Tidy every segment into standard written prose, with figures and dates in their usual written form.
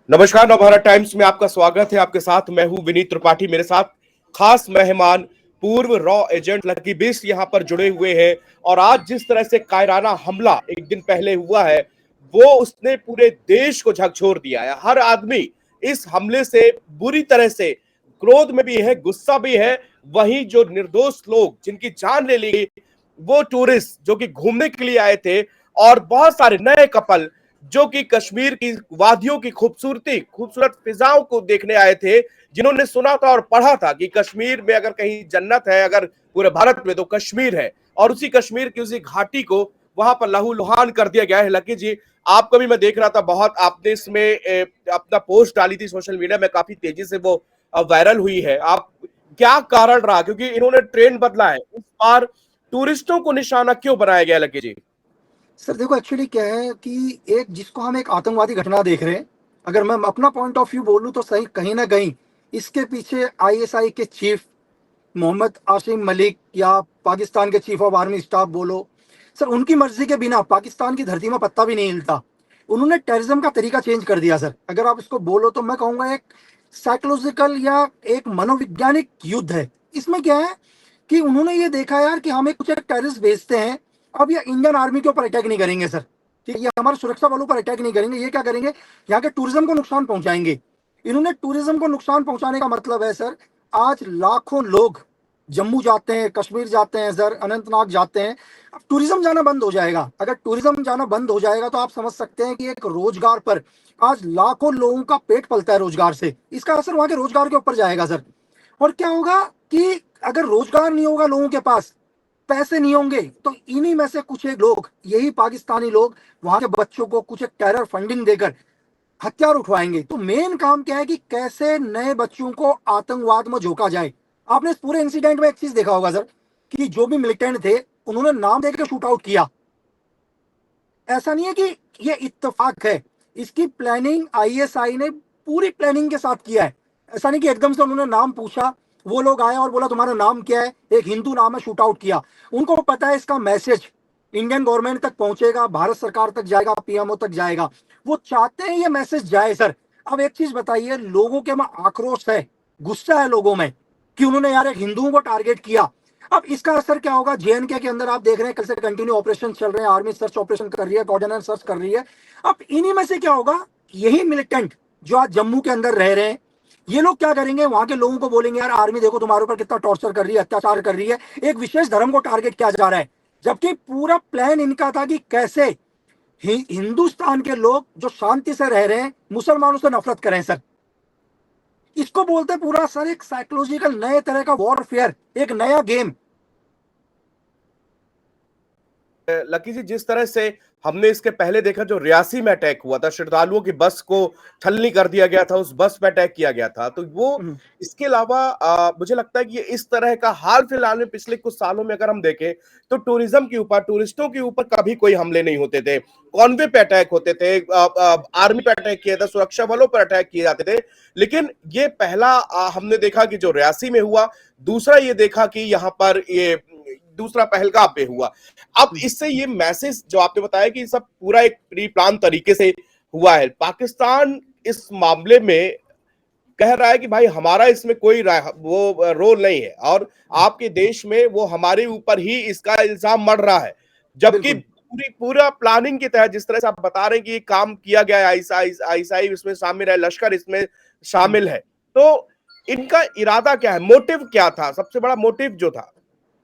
नमस्कार, नवभारत टाइम्स में आपका स्वागत है। आपके साथ मैं हूं विनीत त्रिपाठी। मेरे साथ खास मेहमान पूर्व रॉ एजेंट लकी बिष्ट यहां पर जुड़े हुए हैं। और आज जिस तरह से कायराना हमला एक दिन पहले हुआ है, वो उसने पूरे देश को झकझोर दिया है। हर आदमी इस हमले से बुरी तरह से क्रोध में भी है, गुस्सा भी है। वहीं जो निर्दोष लोग जिनकी जान ले ली गई, वो टूरिस्ट जो कि घूमने के लिए आए थे, और बहुत सारे नए कपल जो कि कश्मीर की वादियों की खूबसूरती, खूबसूरत फिजाओं को देखने आए थे, जिन्होंने सुना था और पढ़ा था कि कश्मीर में अगर कहीं जन्नत है, अगर पूरे भारत में, तो कश्मीर है। और उसी कश्मीर की उसी घाटी को वहां पर लहूलुहान कर दिया गया है। लकी जी, आपको भी मैं देख रहा था, बहुत आपने इसमें अपना पोस्ट डाली थी सोशल मीडिया में, काफी तेजी से वो वायरल हुई है। आप क्या कारण रहा, क्योंकि इन्होंने ट्रेंड बदला है इस बार, टूरिस्टों को निशाना क्यों बनाया गया लकी जी? सर देखो, एक्चुअली क्या है कि एक जिसको हम एक आतंकवादी घटना देख रहे हैं, अगर मैं अपना पॉइंट ऑफ व्यू बोलूं तो सही कहीं ना कहीं इसके पीछे आईएसआई के चीफ मोहम्मद आसिम मलिक या पाकिस्तान के चीफ ऑफ आर्मी स्टाफ बोलो, सर उनकी मर्जी के बिना पाकिस्तान की धरती में पत्ता भी नहीं हिलता। उन्होंने टेररिज्म का तरीका चेंज कर दिया सर। अगर आप इसको बोलो तो मैं कहूँगा एक साइकोलॉजिकल या एक मनोवैज्ञानिक युद्ध है। इसमें क्या है कि उन्होंने ये देखा यार कि हमें कुछ एक टेररिस्ट भेजते हैं, अब ये इंडियन आर्मी के ऊपर अटैक नहीं करेंगे सर, ठीक है, ये हमारे सुरक्षा बलों पर अटैक नहीं करेंगे, ये क्या करेंगे, यहाँ के टूरिज्म को नुकसान पहुंचाएंगे। इन्होंने टूरिज्म को नुकसान पहुंचाने का मतलब है सर, आज लाखों लोग जम्मू जाते हैं, कश्मीर जाते हैं सर, अनंतनाग जाते हैं। अब टूरिज्म जाना बंद हो जाएगा। अगर टूरिज्म जाना बंद हो जाएगा तो आप समझ सकते हैं कि एक रोजगार पर आज लाखों लोगों का पेट पलता है रोजगार से, इसका असर वहां के रोजगार के ऊपर जाएगा सर। और क्या होगा कि अगर रोजगार नहीं होगा, लोगों के पास पैसे नहीं होंगे, तो इन्हीं में से कुछ एक लोग, यही पाकिस्तानी लोग, वहां के बच्चों को कुछ एक टेरर फंडिंग देकर हथियार उठवाएंगे। तो मेन काम क्या है कि कैसे नए बच्चों को आतंकवाद में झोंका जाए। आपने इस पूरे इंसिडेंट में एक चीज देखा होगा सर कि जो भी मिलिटेंट थे उन्होंने नाम देकर शूट आउट किया। ऐसा नहीं है कि ये इत्तेफाक है, इसकी प्लानिंग आईएसआई ने पूरी प्लानिंग के साथ किया है। ऐसा नहीं कि एकदम से उन्होंने नाम पूछा, वो लोग आए और बोला तुम्हारा नाम क्या है, एक हिंदू नाम है, शूट आउट किया। उनको पता है इसका मैसेज इंडियन गवर्नमेंट तक पहुंचेगा, भारत सरकार तक जाएगा, पीएमओ तक जाएगा। वो चाहते हैं ये मैसेज जाए सर। अब एक चीज बताइए, लोगों के में आक्रोश है, गुस्सा है लोगों में कि उन्होंने यार एक हिंदुओं को टारगेट किया। अब इसका असर क्या होगा, जेएनके के अंदर आप देख रहे हैं कल से कंटिन्यू ऑपरेशन चल रहे हैं, आर्मी सर्च ऑपरेशन कर रही है, कोऑर्डिनेट सर्च कर रही है। अब इन्हीं में से क्या होगा, यही मिलिटेंट जो आज जम्मू के अंदर रह रहे हैं, ये लोग क्या करेंगे, वहां के लोगों को बोलेंगे यार आर्मी देखो तुम्हारे ऊपर कितना टॉर्चर कर रही है, अत्याचार कर रही है, एक विशेष धर्म को टारगेट किया जा रहा है। जबकि पूरा प्लान इनका था कि कैसे हिंदुस्तान के लोग जो शांति से रह रहे हैं मुसलमानों से नफरत करें सर। इसको बोलते पूरा सर एक साइकोलॉजिकल नए तरह का वॉरफेयर, एक नया गेम। लकी जी, जिस तरह से हमने इसके पहले देखा, जो रियासी में अटैक हुआ था, श्रद्धालुओं की बस को छलनी कर दिया गया था, उस बस पे अटैक किया गया था, तो वो इसके अलावा मुझे लगता है कि ये इस तरह का हाल फिलहाल में पिछले कुछ सालों में अगर हम देखें, तो टूरिज्म के ऊपर, टूरिस्टों के ऊपर कभी कोई हमले नहीं होते थे। कॉन्वे पे अटैक होते थे, आर्मी पे अटैक किया था, सुरक्षा बलों पर अटैक किए जाते थे। लेकिन ये पहला हमने देखा कि जो रियासी में हुआ, दूसरा ये देखा कि यहाँ पर ये दूसरा पहलगाम पे हुआ। अब इससे ये मैसेज जो आपने बताया कि सब पूरा एक प्री प्लान तरीके से हुआ है। पाकिस्तान इस मामले में कह रहा है कि भाई हमारा इसमें कोई वो रोल नहीं है, और आपके देश में वो हमारे ऊपर ही इसका इल्जाम मढ़ रहा है। जबकि पूरा प्लानिंग के तहत, जिस तरह से आप बता रहे हैं कि ये काम किया गया है, आईएसआई इसमें शामिल है, लश्कर इसमें शामिल है, तो इनका इरादा क्या है, मोटिव क्या था, सबसे बड़ा मोटिव जो था?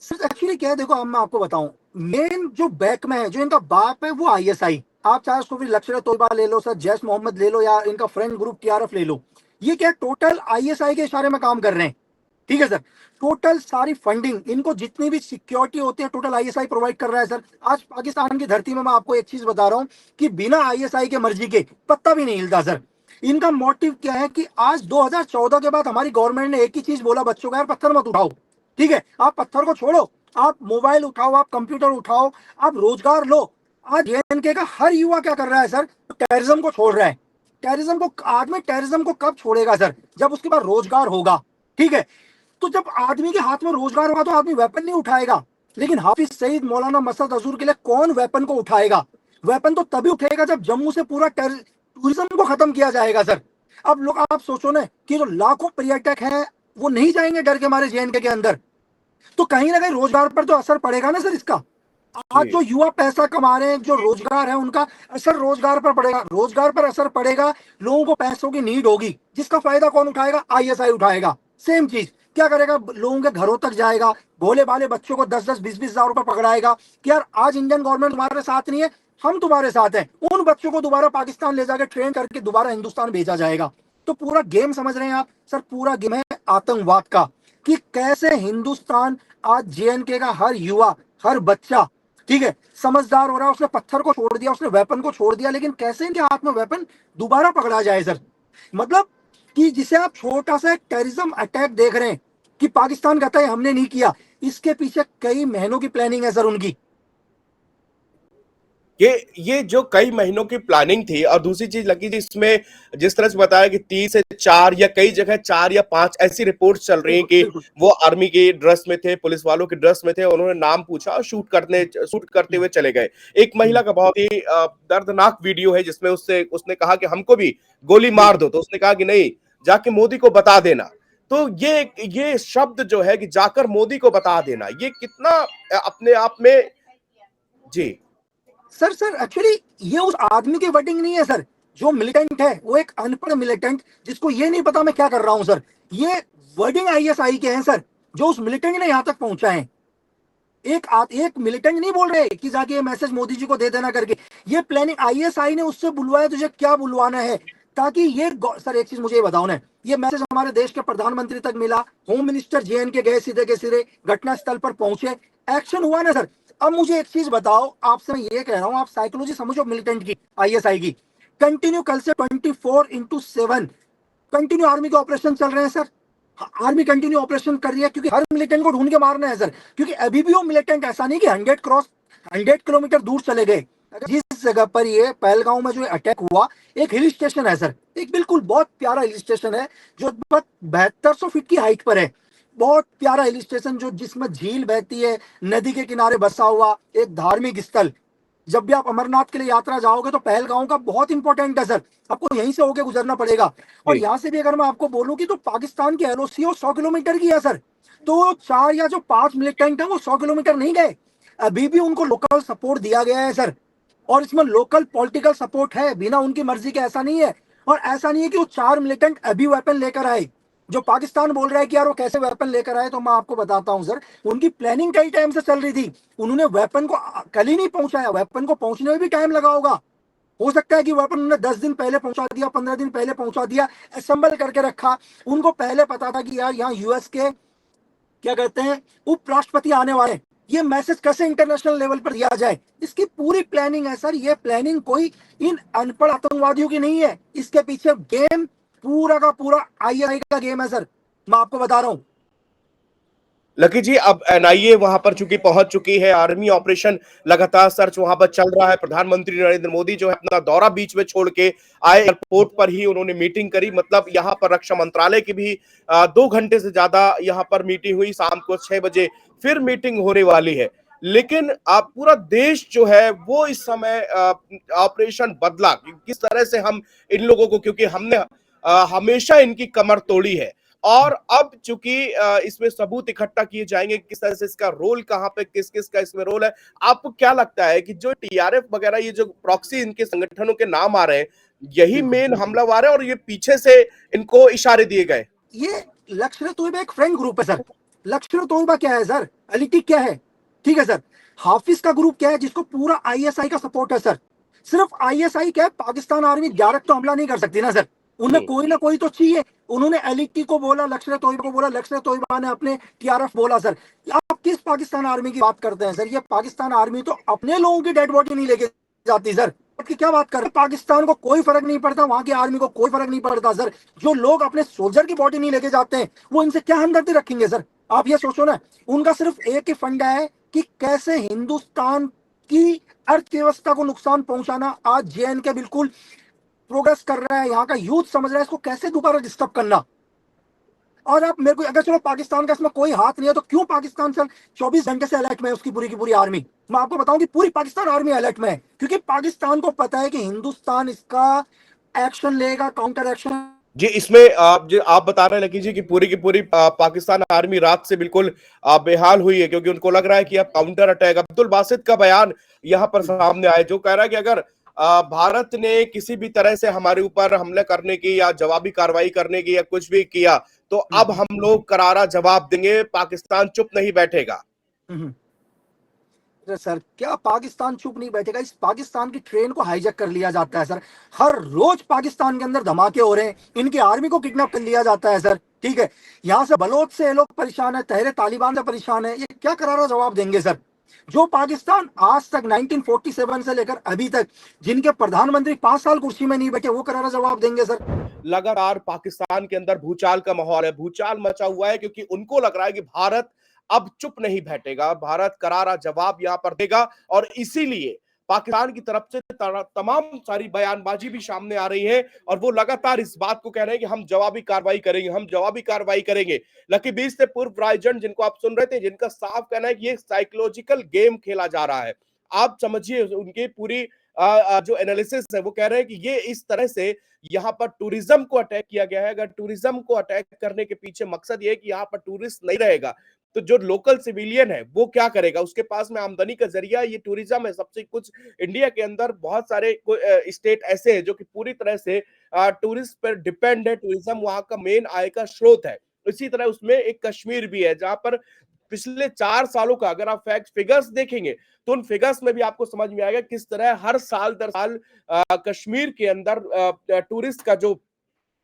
सर एक्चुअली क्या है, देखो अब मैं आपको बताऊं, मेन जो बैक में है, जो इनका बाप है, वो आईएसआई। आप चाहे उसको भी लश्कर तोयबा ले लो सर, जैश मोहम्मद ले लो, या इनका फ्रेंड ग्रुप टीआरएफ ले लो, ये क्या टोटल आईएसआई के इशारे में काम कर रहे हैं। ठीक है सर, टोटल सारी फंडिंग, इनको जितनी भी सिक्योरिटी होती है टोटल आईएसआई प्रोवाइड कर रहा है सर। आज पाकिस्तान की धरती में मैं आपको एक चीज बता रहा हूं कि बिना आईएसआई के मर्जी के पत्ता भी नहीं हिलता सर। इनका मोटिव क्या है कि आज 2014 के बाद हमारी गवर्नमेंट ने एक ही चीज बोला बच्चों का, यार पत्थर मत उठाओ, ठीक है, आप पत्थर को छोड़ो, आप मोबाइल उठाओ, आप कंप्यूटर उठाओ, आप रोजगार लो। आज जेएनके का हर युवा क्या कर रहा है सर, टेररिज्म को छोड़ रहा है। टेररिज्म को, आदमी टेररिज्म को कब छोड़ेगा सर, जब उसके पास रोजगार होगा। ठीक है, तो जब आदमी के हाथ में रोजगार होगा तो आदमी वेपन नहीं उठाएगा। लेकिन हाफिज सईद, मौलाना मसद अजहर के लिए कौन वेपन को उठाएगा? वेपन तो तभी उठेगा जब जम्मू से पूरा टूरिज्म को खत्म किया जाएगा सर। अब लोग आप सोचो ना कि जो लाखों पर्यटक हैं वो नहीं जाएंगे डर के मारे जेएनके के अंदर, तो कहीं ना कहीं रोजगार पर तो असर पड़ेगा ना सर इसका। आज जो युवा पैसा कमा रहे हैं, जो रोजगार है उनका असर रोजगार पर पड़ेगा, रोजगार पर असर पड़ेगा, लोगों को पैसों की नीड होगी, जिसका फायदा कौन उठाएगा? आईएसआई उठाएगा। सेम चीज क्या करेगा? लोगों के घरों तक जाएगा, भोले भाले बच्चों को 10-10 20-20 हजार रुपए पकड़ाएगा कि यार आज इंडियन गवर्नमेंट तुम्हारे साथ नहीं है, हम तुम्हारे साथ हैं। उन बच्चों को दोबारा पाकिस्तान ले जाकर ट्रेन करके दोबारा हिंदुस्तान भेजा जाएगा। तो पूरा गेम समझ रहे हैं आप सर? पूरा गेम है आतंकवाद का, कि कैसे हिंदुस्तान आज जेएनके का हर युवा, हर बच्चा, ठीक है, समझदार हो रहा है। उसने पत्थर को छोड़ दिया, उसने वेपन को छोड़ दिया, लेकिन कैसे इनके हाथ में वेपन दोबारा पकड़ा जाए सर? मतलब कि जिसे आप छोटा सा टेररिज्म अटैक देख रहे हैं कि पाकिस्तान कहता है हमने नहीं किया, इसके पीछे कई महीनों की प्लानिंग है सर उनकी। ये जो कई महीनों की प्लानिंग थी, और दूसरी चीज लगी थी इसमें, जिस तरह से बताया कि 3 से 4 या कई जगह 4 या 5 ऐसी रिपोर्ट्स चल रही हैं कि वो आर्मी की ड्रेस में थे, पुलिस वालों की ड्रेस में थे, उन्होंने नाम पूछा और शूट करते हुए चले गए। एक महिला का बहुत ही दर्दनाक वीडियो है जिसमें उसने कहा कि हमको भी गोली मार दो, तो उसने कहा कि नहीं, जाके मोदी को बता देना। तो ये शब्द जो है कि जाकर मोदी को बता देना, ये कितना अपने आप में। जी सर एक्चुअली ये उस आदमी की वर्डिंग नहीं है सर। जो मिलिटेंट है वो एक अनपढ़ मिलिटेंट, जिसको ये नहीं पता मैं क्या कर रहा हूं सर, ये वर्डिंग आईएसआई के हैं सर, जो उस मिलिटेंट ने यहां तक पहुंचा है। एक मिलिटेंट नहीं बोल रहे कि जाके ये मैसेज मोदी जी को दे देना करके, ये प्लानिंग आईएसआई ने उससे बुलवाया। तुझे क्या बुलवाना है? ताकि ये सर एक चीज मुझे ये बताओ ना, ये मैसेज हमारे देश के प्रधानमंत्री तक मिला, होम मिनिस्टर जेएनके गए, सीधे के सीधे घटना स्थल पर पहुंचे, एक्शन हुआ ना सर। अब मुझे एक चीज बताओ, आपसे मैं ये कह रहा हूं, आप साइकोलॉजी समझो मिलिटेंट की, आईएसआई की। कंटिन्यू कल से 24/7 कंटिन्यू आर्मी के ऑपरेशन चल रहे हैं सर। आर्मी कंटिन्यू ऑपरेशन कर रही है, क्योंकि हर मिलिटेंट को ढूंढ के मारना है सर। क्योंकि अभी भी वो मिलिटेंट ऐसा नहीं कि 100 किलोमीटर दूर चले गए। जिस जगह पर ये पहलगांव में जो अटैक हुआ, एक हिल स्टेशन है सर, एक बिल्कुल बहुत प्यारा हिल स्टेशन है, जो 7200 फीट की हाइट पर है। बहुत प्यारा हिल स्टेशन, जो जिसमें झील बहती है, नदी के किनारे बसा हुआ एक धार्मिक स्थल। जब भी आप अमरनाथ के लिए यात्रा जाओगे तो पहलगांव का बहुत इंपॉर्टेंट है सर, आपको यहीं से होके गुजरना पड़ेगा। और यहाँ से भी अगर मैं आपको बोलूं कि तो पाकिस्तान की एलओसी 100 किलोमीटर की है सर। तो 4 या जो 5 मिलिटेंट है वो 100 किलोमीटर नहीं गए, अभी भी उनको लोकल सपोर्ट दिया गया है सर। और इसमें लोकल पॉलिटिकल सपोर्ट है, बिना उनकी मर्जी के ऐसा नहीं है। और ऐसा नहीं है कि वो 4 मिलिटेंट अभी वेपन लेकर आए। जो पाकिस्तान बोल रहा है कि यार वो कैसे वेपन लेकर आए, तो मैं आपको बताता हूं सर, उनकी प्लानिंग कई टाइम से चल रही थी। उन्होंने वेपन को कल ही नहीं पहुंचाया, वेपन को पहुंचने में भी टाइम लगा होगा। हो सकता है कि वेपन उन्होंने 10 दिन पहले पहुंचा दिया, 15 दिन पहले पहुंचा दिया, असेंबल करके रखा। उनको पहले पता था कि यार यहाँ यूएस के क्या कहते हैं उपराष्ट्रपति आने वाले, ये मैसेज कैसे इंटरनेशनल लेवल पर दिया जाए, इसकी पूरी प्लानिंग है सर। ये प्लानिंग कोई इन अनपढ़ आतंकवादियों की नहीं है, इसके पीछे गेम पूरा का पूरा आईएसआई का गेम है सर, मैं आपको बता रहा हूं। लकी जी, अब एनआईए वहां पर चूंकि पहुंच चुकी है, आर्मी ऑपरेशन लगातार सर्च वहां पर चल रहा है। प्रधानमंत्री नरेंद्र मोदी जो है अपना दौरा बीच में छोड़ के आए, एयरपोर्ट पर ही उन्होंने मीटिंग करी। मतलब यहां पर रक्षा मंत्रालय की भी 2 घंटे से ज्यादा यहां पर मीटिंग हुई। शाम को 6 बजे फिर मीटिंग होने वाली है। लेकिन पूरा देश जो है वो इस समय ऑपरेशन बदला, किस तरह से हम इन लोगों को, क्योंकि हमने हमेशा इनकी कमर तोड़ी है, और अब चूंकि इसमें सबूत इकट्ठा किए जाएंगे, किस तरह से इसका रोल, कहां पे किस किस का इसमें रोल है। आपको क्या लगता है कि जो टीआरएफ वगैरह, ये जो प्रॉक्सी इनके संगठनों के नाम आ रहे हैं, यही मेन हमलावर है और ये पीछे से इनको इशारे दिए गए? ये लश्कर तोयबा एक फ्रेंड ग्रुप है सर। लश्कर तोयबा क्या है सर? एलिटी क्या है? ठीक है सर। हाफिज का ग्रुप क्या है, जिसको पूरा आईएसआई का सपोर्ट है सर। सिर्फ आईएसआई क्या है, पाकिस्तान आर्मी डायरेक्ट तो हमला नहीं कर सकती ना सर, उन्हें कोई ना कोई तो चाहिए। उन्होंने एलिटी को बोला, लश्कर तोयबा को बोला, लश्कर तोयबा ने अपने टीआरएफ बोला सर। आप किस पाकिस्तान आर्मी की बात करते हैं सर? ये पाकिस्तान आर्मी तो अपने लोगों की डेड बॉडी नहीं लेके जाती सर, की क्या बात कर रहे हैं? पाकिस्तान को कोई फर्क नहीं पड़ता, वहां की आर्मी को कोई फर्क नहीं पड़ता सर। जो लोग अपने सोल्जर की बॉडी नहीं लेके जाते हैं, वो इनसे क्या हमदर्दी रखेंगे सर? आप ये सोचो ना, उनका सिर्फ एक ही फंडा है कि कैसे हिंदुस्तान की अर्थव्यवस्था को नुकसान पहुंचाना। आज जेएनके बिल्कुल प्रोग्रेस कर रहा है, यहाँ का यूथ समझ रहा है इसको कैसे दोबारा डिस्टर्ब करना। और आप मेरे को, अगर चलो पाकिस्तान का इसमें कोई हाथ नहीं है, तो क्यों पाकिस्तान सर 24 घंटे से अलर्ट में है, उसकी पूरी की पूरी आर्मी? मैं आपको बताऊं कि पूरी पाकिस्तान आर्मी अलर्ट में है, क्योंकि पाकिस्तान को पता है कि हिंदुस्तान इसका एक्शन लेगा, काउंटर एक्शन जी, इसमें आप बता रहे हैं लकी जी कि पूरी की पूरी पाकिस्तान आर्मी रात से बिल्कुल बेहाल हुई है, क्योंकि उनको लग रहा है कि अब काउंटर अटैक। अब्दुल बासित का बयान यहाँ पर सामने आया, जो कह रहा है कि अगर भारत ने किसी भी तरह से हमारे ऊपर हमले करने की या जवाबी कार्रवाई करने की या कुछ भी किया, तो अब हम लोग करारा जवाब देंगे, पाकिस्तान चुप नहीं बैठेगा। सर क्या पाकिस्तान चुप नहीं बैठेगा? इस पाकिस्तान की ट्रेन को हाईजैक कर लिया जाता है सर। हर रोज पाकिस्तान के अंदर धमाके हो रहे हैं, इनकी आर्मी को किडनैप कर लिया जाता है सर। ठीक है, यहाँ से बलोच से ये लोग परेशान है, तहरे तालिबान से परेशान है, ये क्या करारा जवाब देंगे सर? जो पाकिस्तान आज तक 1947 से लेकर अभी तक जिनके प्रधानमंत्री 5 साल कुर्सी में नहीं बैठे, वो करारा जवाब देंगे सर? लगातार पाकिस्तान के अंदर भूचाल का माहौल है, भूचाल मचा हुआ है, क्योंकि उनको लग रहा है कि भारत अब चुप नहीं बैठेगा, भारत करारा जवाब यहां पर देगा। और इसीलिए पाकिस्तान की तरफ से तमाम सारी बयानबाजी भी सामने आ रही है, और वो लगातार इस बात को कह रहे हैं कि हम जवाबी कार्रवाई करेंगे, हम जवाबी कार्रवाई करेंगे। लकी 20 से पूर्व राइजन जिनको आप सुन रहे थे, जिनका साफ कहना है कि ये साइकोलॉजिकल गेम खेला जा रहा है। आप समझिए उनकी पूरी जो एनालिसिस है, वो कह रहे हैं कि ये इस तरह से यहाँ पर टूरिज्म को अटैक किया गया है। अगर टूरिज्म को अटैक करने के पीछे मकसद ये है कि यहाँ पर टूरिस्ट नहीं रहेगा, तो जो लोकल सिविलियन है वो क्या करेगा? उसके पास में आमदनी का जरिया ये टूरिज्म है। सबसे कुछ इंडिया के अंदर बहुत सारे स्टेट ऐसे हैं जो कि पूरी तरह से टूरिस्ट पर डिपेंड है, टूरिज्म वहां का मेन आय का स्रोत है। इसी तरह उसमें एक कश्मीर भी है, जहां पर पिछले 4 सालों का अगर आप फैक्ट फिगर्स देखेंगे, तो उन फिगर्स में भी आपको समझ में आएगा किस तरह हर साल दर साल कश्मीर के अंदर टूरिस्ट का जो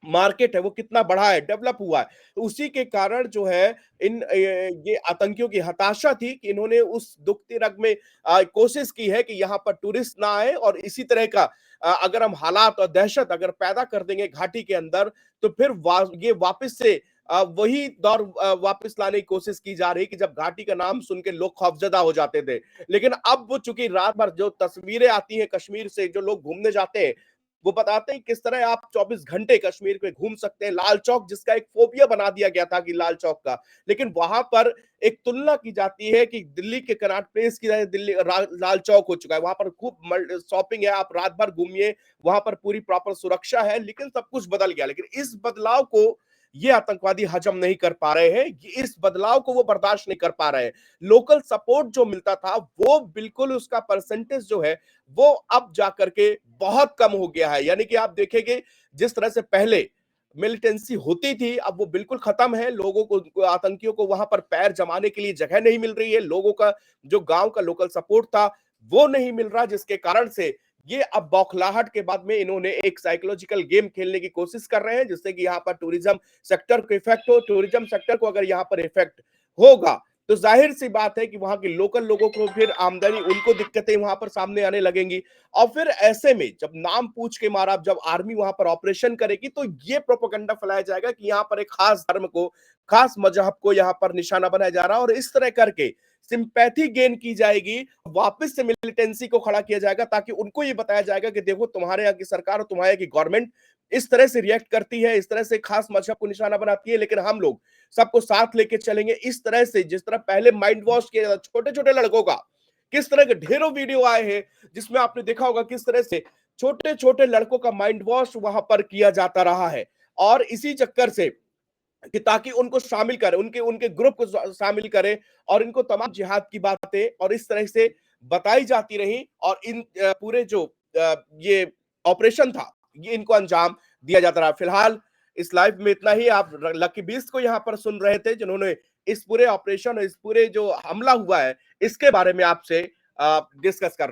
मार्केट है वो कितना बढ़ा है, डेवलप हुआ है। तो उसी के कारण जो है ये आतंकियों की हताशा थी कि इन्होंने उस दुखती रग में कोशिश की है कि यहाँ पर टूरिस्ट ना आए, और इसी तरह का अगर हम हालात और दहशत अगर पैदा कर देंगे घाटी के अंदर, तो फिर ये वापस से वही दौर वापस लाने की कोशिश की जा रही कि जब घाटी का नाम सुन के लोग खौफजदा हो जाते थे। लेकिन अब वो चूंकि रात भर जो तस्वीरें आती हैं कश्मीर से, जो लोग घूमने जाते हैं, वो बताते हैं किस तरह आप 24 घंटे कश्मीर पे घूम सकते हैं। लाल चौक जिसका एक फोबिया बना दिया गया था कि लाल चौक का, लेकिन वहां पर एक तुलना की जाती है कि दिल्ली के कनॉट प्लेस की तरह दिल्ली लाल चौक हो चुका है। वहां पर खूब शॉपिंग है, आप रात भर घूमिए, वहां पर पूरी प्रॉपर सुरक्षा है, लेकिन सब कुछ बदल गया। लेकिन इस बदलाव को ये आतंकवादी हजम नहीं कर पा रहे हैं, इस बदलाव को वो बर्दाश्त नहीं कर पा रहे हैं। लोकल सपोर्ट जो मिलता था वो बिल्कुल उसका परसेंटेज जो है वो अब जाकर के बहुत कम हो गया है। यानी कि आप देखेंगे जिस तरह से पहले मिलिटेंसी होती थी, अब वो बिल्कुल खत्म है। लोगों को, आतंकियों को वहां पर पैर जमाने के लिए जगह नहीं मिल रही है। लोगों का जो गांव का लोकल सपोर्ट था वो नहीं मिल रहा, जिसके कारण से ये अब बौखलाहट के बाद में इन्होंने एक साइकोलॉजिकल गेम खेलने की कोशिश कर रहे हैं, जिससे कि यहाँ पर टूरिज्म सेक्टर को इफेक्ट हो। टूरिज्म सेक्टर को अगर यहाँ पर इफेक्ट होगा, तो जाहिर सी बात है कि वहां के लोकल लोगों को फिर आमदनी, उनको दिक्कतें वहां पर सामने आने लगेंगी। और फिर ऐसे में जब नाम पूछ के मारा, जब आर्मी वहां पर ऑपरेशन करेगी, तो ये प्रोपेगेंडा फैलाया जाएगा कि यहाँ पर एक खास धर्म को, खास मजहब को यहाँ पर निशाना बनाया जा रहा है, और इस तरह करके सिंपैथी गेन की जाएगी, वापस से मिलिटेंसी को खड़ा किया जाएगा, ताकि उनको ये बताया जाएगा कि देखो तुम्हारे यहाँ की सरकार और तुम्हारे यहाँ की गवर्नमेंट इस तरह से रिएक्ट करती है, इस तरह से खास मजहब को निशाना बनाती है, लेकिन हम लोग सबको साथ लेके चलेंगे। इस तरह से जिस तरह पहले माइंड वॉश किया जाता, छोटे छोटे लड़कों का, किस तरह के ढेरों वीडियो आए हैं जिसमें आपने देखा होगा किस तरह से छोटे छोटे लड़कों का माइंड वॉश वहां पर किया जाता रहा है। और इसी चक्कर से कि ताकि उनको शामिल करें, उनके उनके ग्रुप को शामिल करें, और इनको तमाम जिहाद की बातें और इस तरह से बताई जाती रही, और इन पूरे जो ये ऑपरेशन था, ये इनको अंजाम दिया जाता रहा। फिलहाल इस लाइव में इतना ही। आप लकी 20 को यहाँ पर सुन रहे थे, जिन्होंने इस पूरे ऑपरेशन, इस पूरे जो हमला हुआ है, इसके बारे में आपसे डिस्कस कर